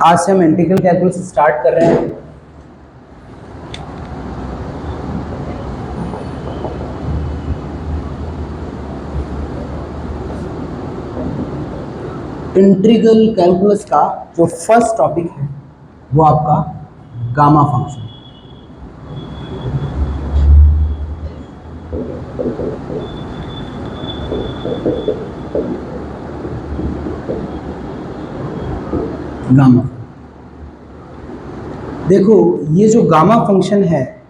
आज से हम इंटीग्रल कैलकुलस स्टार्ट कर रहे हैं। इंटीग्रल कैलकुलस का जो फर्स्ट टॉपिक है वो आपका गामा फंक्शन। गामा, देखो ये जो गामा फंक्शन है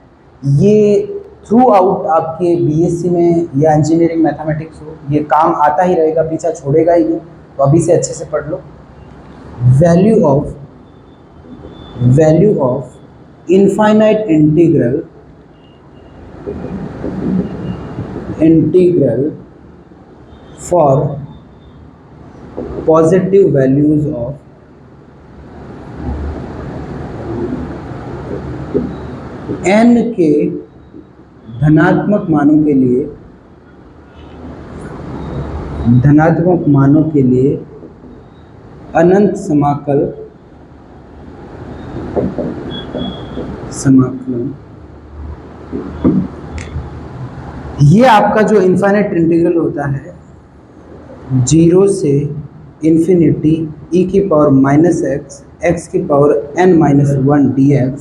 ये थ्रू आउट आपके बीएससी में या इंजीनियरिंग मैथमेटिक्स हो ये काम आता ही रहेगा, पीछा छोड़ेगा ही नहीं। तो अभी से अच्छे से पढ़ लो। Value of infinite integral for positive values of n के धनात्मक मानों के लिए अनंत समाकलन ये आपका जो इनफाइनाइट इंटीग्रल होता है 0 से इन्फिनिटी e की पावर माइनस x की पावर n-1 dx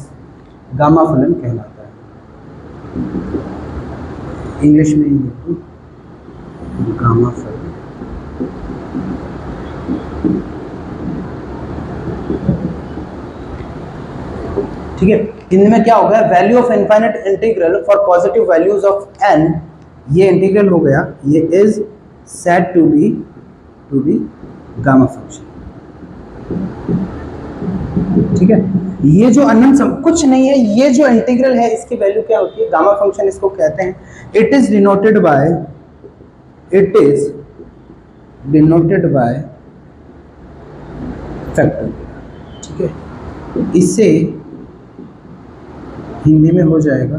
गामा फलन कहलाता है। इंग्लिश में गामा फलन। ठीक है, हिंदी में क्या हो गया? Value of infinite integral for positive values of n, ये इंटीग्रल हो गया, ये is said to be gamma function. ठीक है, ये जो अनंत कुछ नहीं है, ये जो इंटीग्रल है इसकी वैल्यू क्या होती है? गामा फंक्शन इसको कहते हैं। It is denoted by factor. ठीक है, इससे हिंदी में हो जाएगा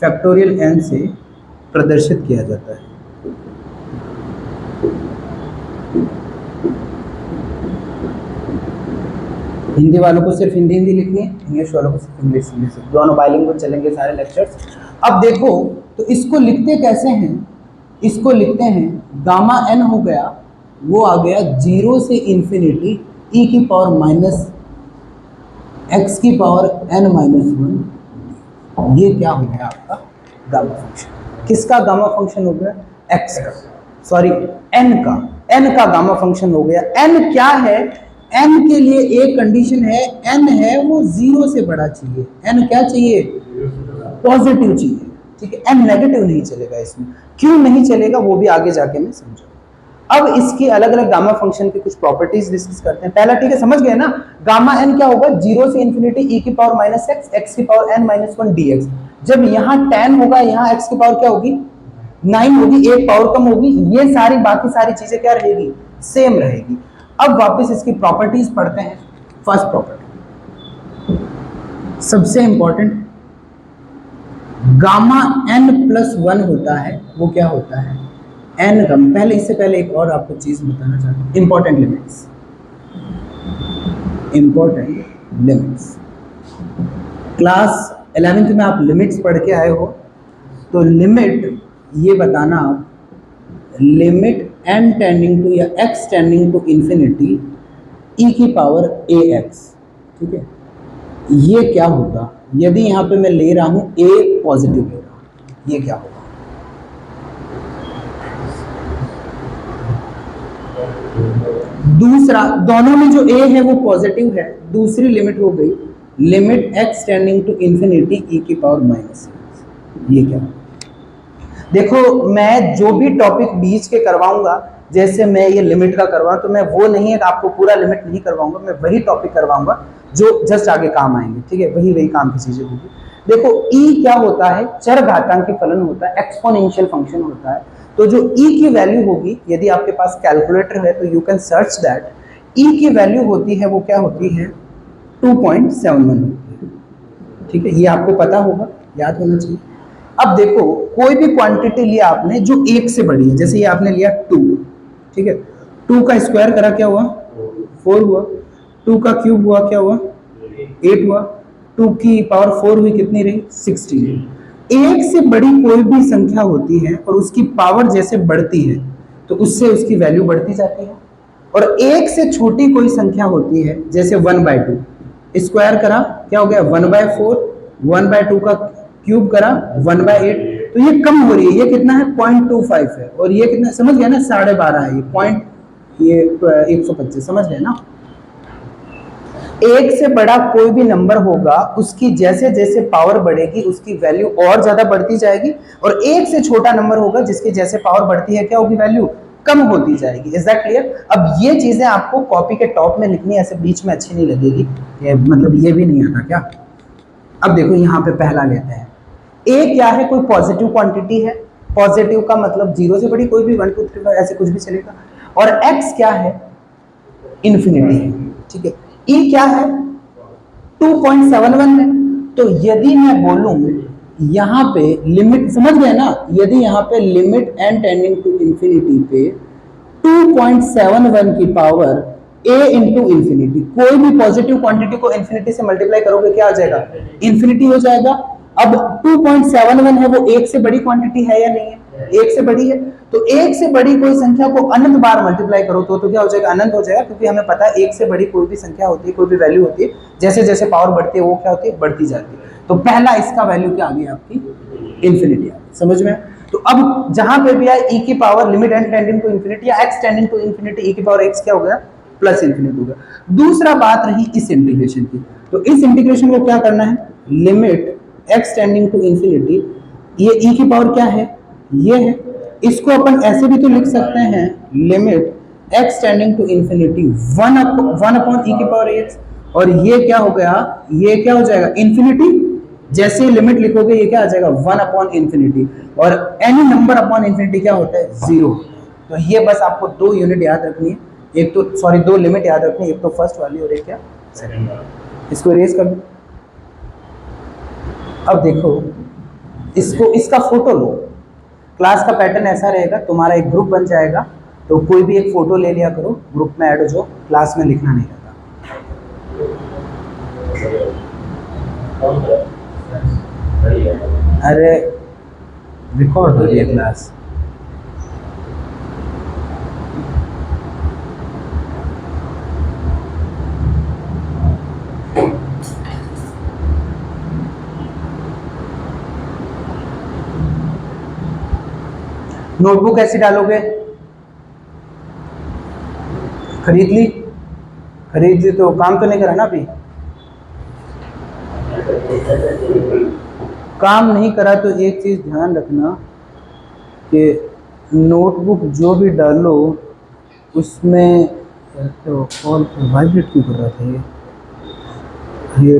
फैक्टोरियल n से प्रदर्शित किया जाता है। हिंदी वालों को सिर्फ हिंदी लिखनी है, इंग्लिश वालों को सिर्फ इंग्लिश। दोनों बाइलिंगुअल चलेंगे सारे लेक्चर्स। अब देखो तो इसको लिखते कैसे हैं? इसको लिखते हैं गामा n हो गया, वो आ गया 0 से इन्फिनिटी e की पावर माइनस x की पावर n-1। ये क्या हो गया आपका गामा फंक्शन। किसका गामा फंक्शन हो गया? x का, सॉरी n का गामा फंक्शन हो गया। n क्या है? n के लिए एक कंडीशन है, n है वो 0 से बड़ा चाहिए। n क्या चाहिए? पॉजिटिव चाहिए। ठीक है, n नेगेटिव नहीं चलेगा। इसमें क्यों नहीं चलेगा वो भी आगे जाके मैं समझाऊंगा। अब इसकी अलग अलग गामा फंक्शन की कुछ प्रॉपर्टीज डिस्कस करते हैं। पहला, ठीक है, समझ गए ना? गामा n क्या होगा? 0 से इन्फिनिटी e की पावर माइनस x की पावर n-1 dx। जब यहाँ 10 होगा, यहाँ x की पावर क्या होगी? 9 होगी, एक पावर कम होगी। ये सारी बाकी सारी चीजें क्या रहेगी? सेम रहेगी। अब वापस इसकी प्रॉपर्टीज पढ़ते हैं। फर्स्ट प्रॉपर्टी, सबसे इंपॉर्टेंट, गामा n+1 होता है, वो क्या होता है? n कम। पहले इससे पहले एक और आपको चीज बताना चाहता हूं, इंपॉर्टेंट लिमिट्स। क्लास 11th में आप लिमिट्स पढ़ के आए हो, तो लिमिट ये बताना आप, लिमिट n टेंडिंग टू या x tending to infinity e की पावर ax। ठीक है, ये क्या होगा? यदि यहाँ पे मैं ले रहा हूं a पॉजिटिव ले रहा हूं, ये क्या होगा? दूसरा, दोनों में जो a है वो पॉजिटिव है। दूसरी लिमिट हो गई limit x tending to infinity e की पावर माइनस। ये क्या? देखो, मैं जो भी टॉपिक बीच के करवाऊंगा, जैसे मैं ये लिमिट का करवाऊं, तो मैं वो नहीं है कि आपको पूरा लिमिट नहीं करवाऊंगा, मैं वही टॉपिक करवाऊंगा जो जस्ट आगे काम आएंगे। ठीक है, वही काम की चीजें होगी। देखो e क्या होता है? चर घातांकी फलन होता है, एक्सपोनेंशियल फंक्शन होता है। तो जो e की वैल्यू होगी, यदि आपके पास कैलकुलेटर है तो you can search that, e की वैल्यू होती है वो क्या होती है? 2.71 होती है। ठीक है, ये आपको पता होगा, याद होना चाहिए। अब देखो, कोई भी क्वांटिटी लिया आपने जो 1 से बड़ी है, जैसे ये आपने लिया 2, ठीक है, 2 का स्क्वायर करा क्या हुआ? 4 हुआ। 2 का क्यूब हुआ क्या हुआ 8 हुआ, 2 की पावर 4 हुई कितनी रही 16। एक से बड़ी कोई भी संख्या होती है और उसकी पावर जैसे बढ़ती है तो उससे उसकी वैल्यू बढ़ती जाती है, और एक से छोटी कोई संख्या होती है जैसे 1/2, स्क्वायर करा क्या हो गया 1/4, 1/2 का क्यूब करा 1/8, तो ये कम हो रही है, ये कितना है 0.25 है, और ये कितना समझ गया ना 12.5 है, ये पॉइंट ये 125 समझ गए ना। एक से बड़ा कोई भी नंबर होगा उसकी जैसे जैसे पावर बढ़ेगी उसकी वैल्यू और ज्यादा बढ़ती जाएगी, और एक से छोटा नंबर होगा जिसकी जैसे पावर बढ़ती है क्या होगी वैल्यू कम होती जाएगी। Is that clear? अब ये चीजें आपको कॉपी के टॉप में लिखनी, ऐसे बीच में अच्छी नहीं लगेगी, ये मतलब ये भी नहीं आता क्या। अब देखो यहाँ पे पहला लेते हैं, ए क्या है कोई पॉजिटिव क्वांटिटी है, पॉजिटिव का मतलब 0 से बड़ी कोई भी 1 2 3 4 ऐसे कुछ भी चलेगा, और एक्स क्या है इन्फिनिटी है, ठीक है। ई क्या है 2.71 है, तो यदि मैं बोलूं यहां पे लिमिट समझ गए ना, यदि यहां पे limit n tending to infinity पे 2.71 की पावर a इंटू इंफिनिटी, कोई भी पॉजिटिव क्वांटिटी को इंफिनिटी से मल्टीप्लाई करोगे क्या आ जाएगा इंफिनिटी हो जाएगा। अब 2.71 है वो एक से बड़ी क्वांटिटी है या नहीं है, एक से बड़ी है, तो एक से बड़ी कोई संख्या को अनंत बार मल्टीप्लाई करो तो क्या हो जाएगा अनंत हो जाएगा, क्योंकि हमें पता है एक से बड़ी कोई भी संख्या होती है कोई भी वैल्यू होती है जैसे जैसे पावर बढ़ती है वो क्या होती है बढ़ती जाती है, तो पहला इसका वैल्यू क्या आ गई आपकी इंफिनिटी आ गई, समझ में। तो अब जहां पे भी आए e की power limit n tending to infinity या x tending to infinity e की पावर x क्या हो गया प्लस इंफिनिटी हो गया। दूसरा बात रही इस इंटीग्रेशन की, तो इस इंटीग्रेशन को क्या करना है limit x tending to infinity, ये e की पावर क्या है ये है, इसको अपन ऐसे भी तो लिख सकते हैं limit x tending to infinity 1 upon e की पावर x, और ये क्या हो गया ये क्या हो जाएगा इंफिनिटी, जैसे ही लिमिट लिखोगे ये क्या आ जाएगा 1 अपॉन इंफिनिटी, और एनी नंबर अपॉन इंफिनिटी क्या होता है 0। तो ये बस आपको 2 यूनिट याद रखनी है, एक तो सॉरी 2 लिमिट याद रखनी है, एक तो फर्स्ट वाली और एक क्या सेकंड वाली। इसको इरेज कर दो। अब देखो इसको इसका फोटो लो, क्लास का पैटर्न ऐसा रहेगा, तुम्हारा एक ग्रुप बन जाएगा तो कोई भी एक फोटो ले लिया करो, ग्रुप में ऐड हो जाओ, क्लास में लिखना नहीं रहता। अरे रिकॉर्ड हो रही है क्लास। नोटबुक कैसे डालोगे, खरीद ली तो काम तो नहीं करा ना अभी, काम नहीं करा तो एक चीज ध्यान रखना कि नोटबुक जो भी डालो उसमें तो कॉल वाइब्रेट क्यों कर रहा था ये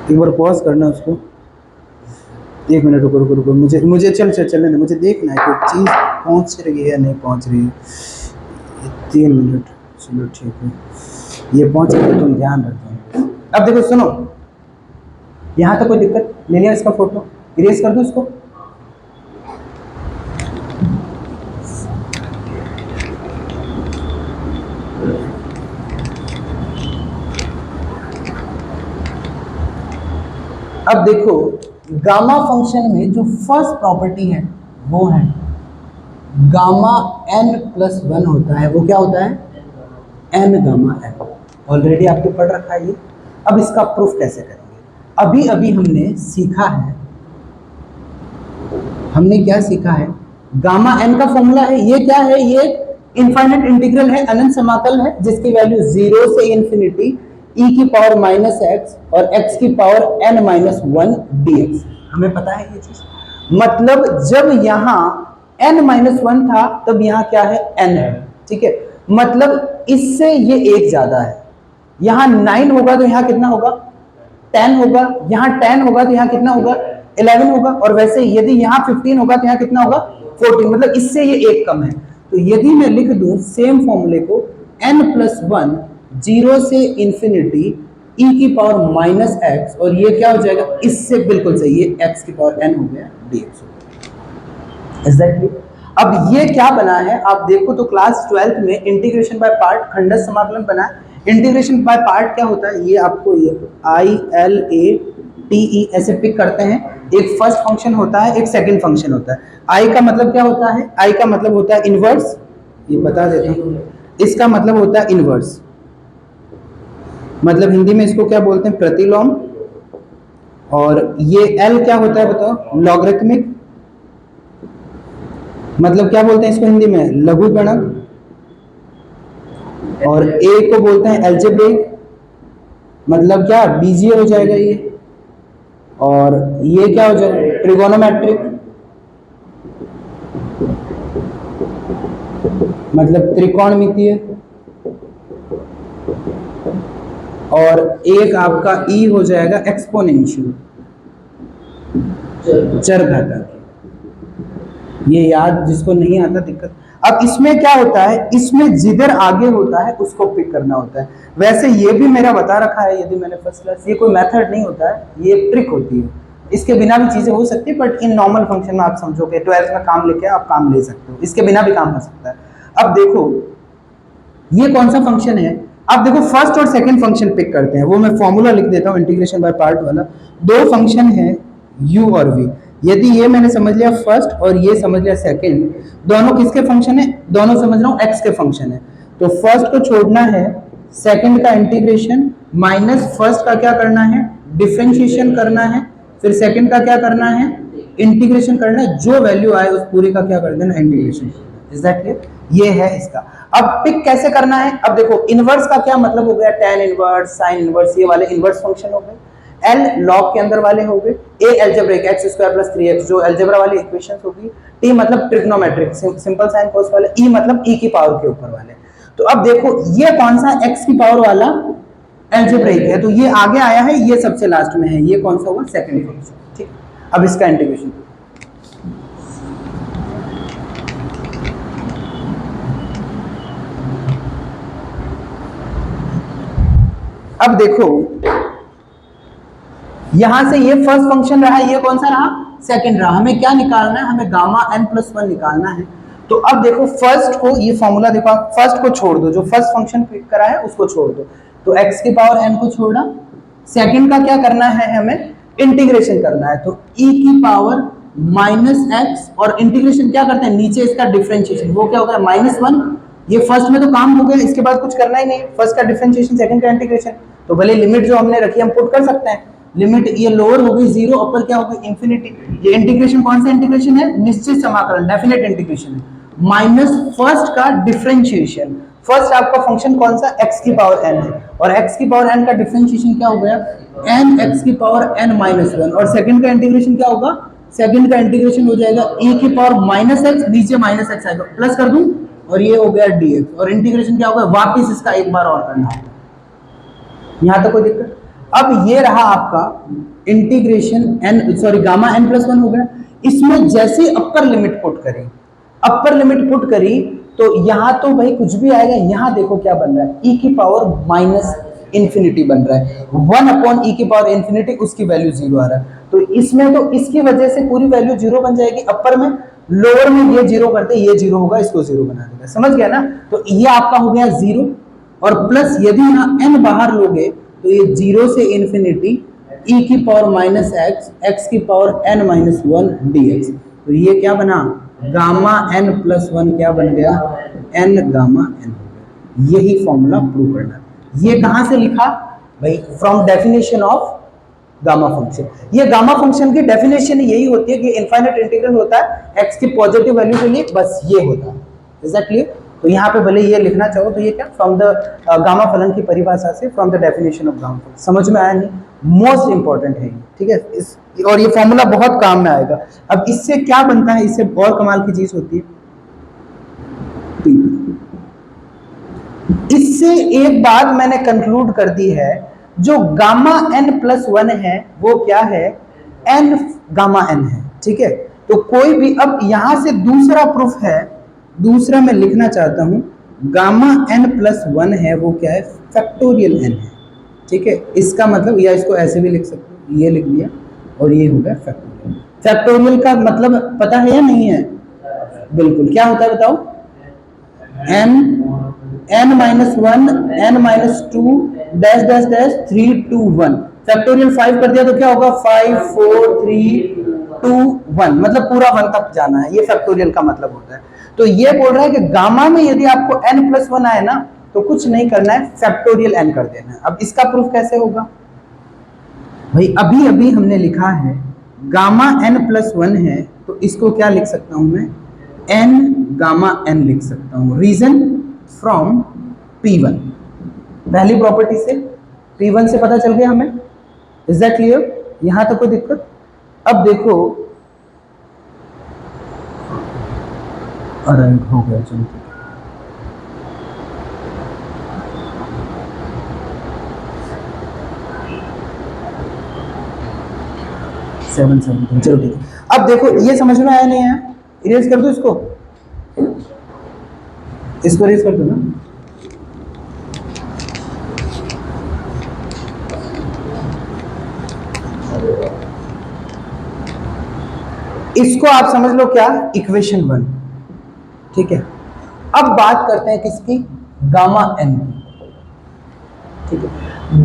एक बार पॉज करना उसको, 1 मिनट रुको रुको रुको, मुझे चलने दे, मुझे देखना है कोई चीज़ पहुंच रही है या नहीं पहुंच रही है। 3 मिनट चलो ठीक है, ये पहुंच रही है तुम ध्यान रखो। अब देखो सुनो, यहाँ तक कोई दिक्कत ले लिया, इसका फोटो इरेज कर दो इसको। अब देखो गामा फंक्शन में जो फर्स्ट प्रॉपर्टी है वो है गामा n+1 होता है, वो क्या होता है n गामा n, ऑलरेडी आपने पढ़ रखा है ये। अब इसका प्रूफ कैसे करेंगे, अभी अभी हमने सीखा है, हमने क्या सीखा है गामा n का फॉर्मूला है, ये क्या है ये इनफाइनाइट इंटीग्रल है, अनंत समाकल है जिसकी वैल्यू 0 से इंफिनिटी e की पावर -x और x की पावर n-1 dx, हमें पता है ये चीज। मतलब जब यहाँ n-1 था तब यहाँ क्या है n है, ठीक है, मतलब इससे ये 1 ज्यादा है, यहाँ 9 होगा तो यहाँ कितना होगा 10 होगा, यहाँ 10 होगा तो यहाँ कितना होगा 11 होगा, और वैसे यदि यहाँ 15 होगा तो यहाँ कितना होगा 14, मतलब इससे ये 1 कम है। तो यदि मैं लिख दूं सेम फॉर्मूले को n+1 0 से इंफिनिटी ई की पावर माइनस एक्स, और ये क्या हो जाएगा, इससे बिल्कुल सही, ये एक्स की पावर एन हो गया dx हो गया। Is that clear? अब ये क्या बना है आप देखो तो क्लास 12th में इंटीग्रेशन बाय पार्ट खंडस समाकलन बना है। इंटीग्रेशन बाय पार्ट क्या होता है, ये आपको ये I L A T E ऐसे पिक करते हैं। एक फर्स्ट फंक्शन होता है, एक सेकंड फंक्शन होता है। आई का मतलब क्या होता है, आई का मतलब होता है इनवर्स, ये बता देता हूँ, इसका मतलब होता है इनवर्स, मतलब हिंदी में इसको क्या बोलते हैं, प्रतिलोम। और ये एल क्या होता है बताओ, लॉगरिथमिक, मतलब क्या बोलते हैं इसको हिंदी में, लघुगणक। और ए को बोलते हैं एल्जेब्रिक, मतलब क्या बीजीय हो जाएगा ये। और ये क्या हो जाएगा, ट्रिगोनोमेट्रिक, मतलब त्रिकोणमितीय। और एक आपका ई हो जाएगा एक्सपोनेंशियल, चरघातांकी। ये याद जिसको नहीं आता दिक्कत। अब इसमें क्या होता है, इसमें जिधर आगे होता है उसको पिक करना होता है। वैसे ये भी मेरा बता रखा है, यदि मैंने फर्स्ट क्लास, ये कोई मेथड नहीं होता है, ये एक ट्रिक होती है। इसके बिना भी चीजें हो सकती है, बट इन नॉर्मल फंक्शन में आप समझोगे, 12th में काम लेके आप काम ले सकते हो, इसके बिना भी काम हो सकता है। अब देखो ये कौन सा फंक्शन है, अब देखो फर्स्ट और सेकंड फंक्शन पिक करते हैं, वो मैं फॉर्मूला लिख देता हूँ इंटीग्रेशन बाय पार्ट वाला। दो फंक्शन है u और v, यदि ये मैंने समझ लिया फर्स्ट और ये समझ लिया सेकंड, दोनों किसके फंक्शन है, दोनों समझ रहा हूँ x के फंक्शन है। तो फर्स्ट को छोड़ना है, सेकंड का इंटीग्रेशन, माइनस फर्स्ट का क्या करना है, डिफरेंशिएशन करना है, फिर सेकंड का क्या करना है, इंटीग्रेशन करना है, जो वैल्यू आए उस पूरी का क्या कर देना, इंटीग्रेशन। Is that clear? ये है इसका। अब पिक कैसे करना है, अब देखो इनवर्स का क्या मतलब हो गया, tan इनवर्स, sin इनवर्स, ये वाले इनवर्स फंक्शन हो गए। L log के अंदर वाले हो गए, A algebraic x square plus 3x जो एल्जेब्रा वाली इक्वेशंस होगी, T मतलब ट्रिग्नोमेट्रिक सिंपल साइन कोस वाले, E मतलब e की पावर के ऊपर वाले। तो अब देखो ये कौन सा x की पावर वाला एल्जेब्रिक है, तो ये आगे आया है, ये सबसे लास्ट में है, ये कौन सा हुआ, सेकंड फंक्शन। ठीक, अब इसका इंटीग्रेशन अब देखो यहां से ये फर्स्ट फंक्शन रहा, ये कौन सा रहा, सेकंड रहा। हमें क्या निकालना है, हमें गामा n प्लस 1 निकालना है। तो अब देखो फर्स्ट को, ये फॉर्मूला देखो, फर्स्ट को छोड़ दो, जो फर्स्ट फंक्शन पिक करा है उसको छोड़ दो, तो x की पावर n को छोड़ा। सेकंड का क्या करना है, हमें इंटीग्रेशन करना है, तो e की पावर माइनस एक्स, और इंटीग्रेशन क्या करते हैं, नीचे इसका डिफरेंशिएशन, वो क्या होगा, -1। ये फर्स्ट में तो काम हो गया, इसके बाद कुछ करना ही नहीं, फर्स्ट का डिफरेंशिएशन, सेकंड का इंटीग्रेशन। तो भले लिमिट जो हमने रखी हम पुट कर सकते हैं, लिमिट ये लोअर हो गई 0, अपर क्या हो गई इंफिनिटी। ये इंटीग्रेशन कौन सा इंटीग्रेशन है, निश्चित समाकलन, डेफिनेट इंटीग्रेशन है, माइनस फर्स्ट का डिफरेंशिएशन। फर्स्ट आपका फंक्शन कौन सा, x की पावर n है, और x की पावर n का डिफरेंशिएशन क्या हो गया, n x की पावर n माइनस 1, और सेकंड का इंटीग्रेशन क्या होगा, सेकंड का इंटीग्रेशन हो जाएगा e की पावर माइनस एक्स, नीचे माइनस एक्स आएगा, प्लस कर दूं, और ये हो गया dx, और इंटीग्रेशन क्या होगा, वापस इसका एक बार और करना है। यहां तक कोई दिक्कत? अब ये रहा आपका integration n, sorry gamma n plus 1 हो गया। इसमें जैसे अपर लिमिट पुट करी, अपर लिमिट पुट करी, तो यहां तो भाई कुछ भी आएगा, यहां देखो क्या बन रहा है, e की पावर माइनस इंफिनिटी बन रहा है, 1 अपॉन e की पावर इंफिनिटी, उसकी वैल्यू 0 आ रहा है। तो इसमें तो इसकी वजह से पूरी वैल्यू 0 बन जाएगी अपर में, लोअर में ये 0 करते, ये 0 होगा, इसको 0 बना देगा, समझ गया ना। तो ये आपका हो गया 0, और प्लस यदि यहाँ n बाहर लोगे तो ये 0 से इंफिनिटी e की पावर माइनस एक्स, एक्स की पावर n माइनस 1 dx। तो ये क्या बना, गामा n प्लस 1 क्या बन गया, n गामा n हो गया। यही फॉर्मूला प्रूव करना। ये कहां से लिखा भाई, from definition of gamma function. ये गामा फंक्शन की डेफिनेशन यही होती है कि इनफाइनाइट इंटीग्रल होता है x की पॉजिटिव वैल्यू के लिए, बस ये होता है। Is that clear? तो यहाँ पे भले ये लिखना चाहो तो ये क्या, फ्रॉम द गामा फलन की परिभाषा से, from the definition of gamma फलन। समझ में आया नहीं, मोस्ट इंपॉर्टेंट है, ठीक है इस, और ये फॉर्मूला बहुत काम में आएगा। अब इससे क्या बनता है, इससे और कमाल की चीज होती है, इससे एक बात मैंने कंक्लूड कर दी है, जो गामा n प्लस 1 है वो क्या है, n गामा n है, ठीक है। तो कोई भी, अब यहां से दूसरा प्रूफ है, दूसरा मैं लिखना चाहता हूं, गामा n प्लस 1 है वो क्या है, फैक्टोरियल n है, ठीक है, इसका मतलब, या इसको ऐसे भी लिख सकते हो, ये लिख दिया और ये हो गया फैक्टोरियल। फैक्टोरियल का मतलब पता है या नहीं है? बिल्कुल, क्या होता है बताओ? n n-1 n-2 dash dash dash 3 2 1। Factorial 5 कर दिया तो क्या होगा? 5 4 3 2 1, मतलब पूरा 1 तक जाना है, ये फैक्टोरियल का मतलब होता है। तो ये बोल रहा है कि गामा में यदि आपको n+1 आए ना तो कुछ नहीं करना है, फैक्टोरियल n कर देना है। अब इसका प्रूफ कैसे होगा भाई? अभी अभी हमने लिखा है गामा n+1 है, तो इसको क्या लिख सकता हूं मैं? n गामा n लिख सकता हूं। रीजन फ्रॉम P1, पहली प्रॉपर्टी से, P1 से पता चल गया हमें। Is that clear? यहां तक कोई दिक्कत? अब देखो, अरे हो गया, चलो 7 7, चलो ठीक है। अब देखो ये समझ में आया नहीं आया? इरेज कर दो इसको, इरेज कर दो ना। इसको आप समझ लो क्या? इक्वेशन 1, ठीक है। अब बात करते हैं किसकी? गामा n की, ठीक है।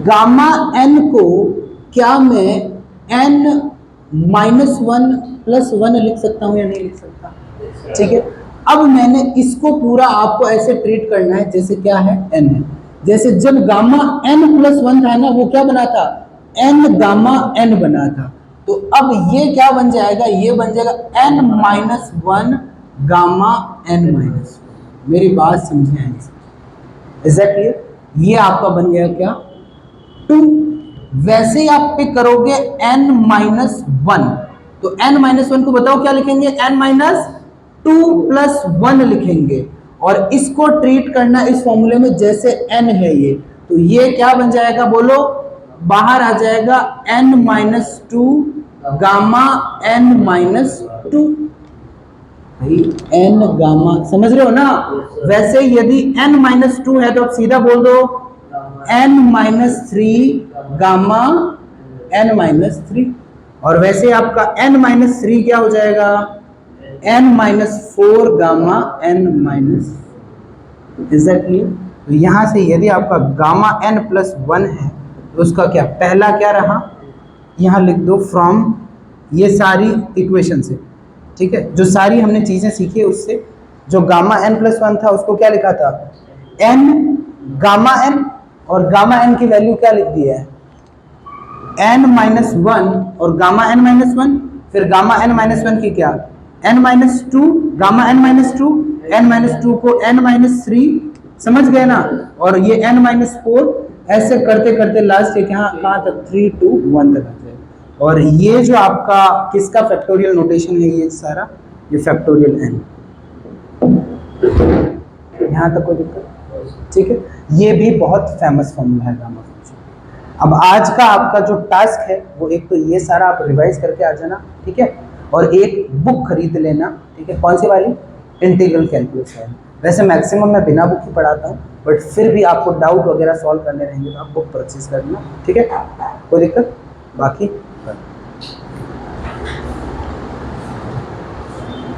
गामा n को क्या मैं n-1 + 1 लिख सकता हूं या नहीं लिख सकता? ठीक है। अब मैंने इसको पूरा आपको ऐसे ट्रीट करना है जैसे क्या है? n है। जैसे जब गामा n+1 था ना, वो क्या बना था? n गामा n बना था। तो अब ये क्या बन जाएगा? ये बन जाएगा n-1 गामा n-1। मेरी बात समझे? Is that clear? ये आपका बन गया क्या? 2। वैसे ही आप पिक करोगे n-1, तो n-1 को बताओ क्या लिखेंगे? n-2 + 1 लिखेंगे, और इसको ट्रीट करना इस फॉर्मूले में जैसे n है ये, तो ये क्या बन जाएगा बोलो? बाहर आ जाएगा n-2 गामा n-2। भाई n गामा, समझ रहे हो ना? वैसे यदि n-2 है तो आप सीधा बोल दो n-3 गामा n-3, और वैसे आपका n-3 क्या हो जाएगा? n-4 gamma n-। Is that clear? तो यहां से यदि आपका गामा n+1 है तो उसका क्या पहला क्या रहा? यहां लिख दो फ्रॉम ये सारी इक्वेशन से, ठीक है, जो सारी हमने चीजें सीखी है उससे, जो गामा n+1 था उसको क्या लिखा था? n गामा n, और गामा n की वैल्यू क्या लिख दी है? n-1 और गामा n-1, फिर गामा n-1 की क्या? n-2 गामा n-2, n-2 को n-3, समझ गए ना? और ये n-4, ऐसे करते करते लास्ट एक यहाँ कहाँ तक? 3 2 1 तक आते हैं। और ये जो आपका किसका फैक्टोरियल नोटेशन है? ये सारा ये फैक्टोरियल n। यहाँ तक कोई दिक्कत? ठीक है, ये भी बहुत फेमस फॉर्मूला है गामा फंक्शन। अब आज का आपका जो टास्क है वो एक तो ये सारा आप रिवाइज करके आ जाना, ठीक है, और एक बुक खरीद लेना, ठीक है। कौन सी वाली? इंटीग्रल कैलकुलस है। वैसे मैक्सिमम मैं बिना बुक ही पढ़ाता हूँ, बट फिर भी आपको डाउट वगैरह सॉल्व करने रहेंगे तो आप बुक परचेज कर लेना, ठीक है, कोई दिक्कत? बाकी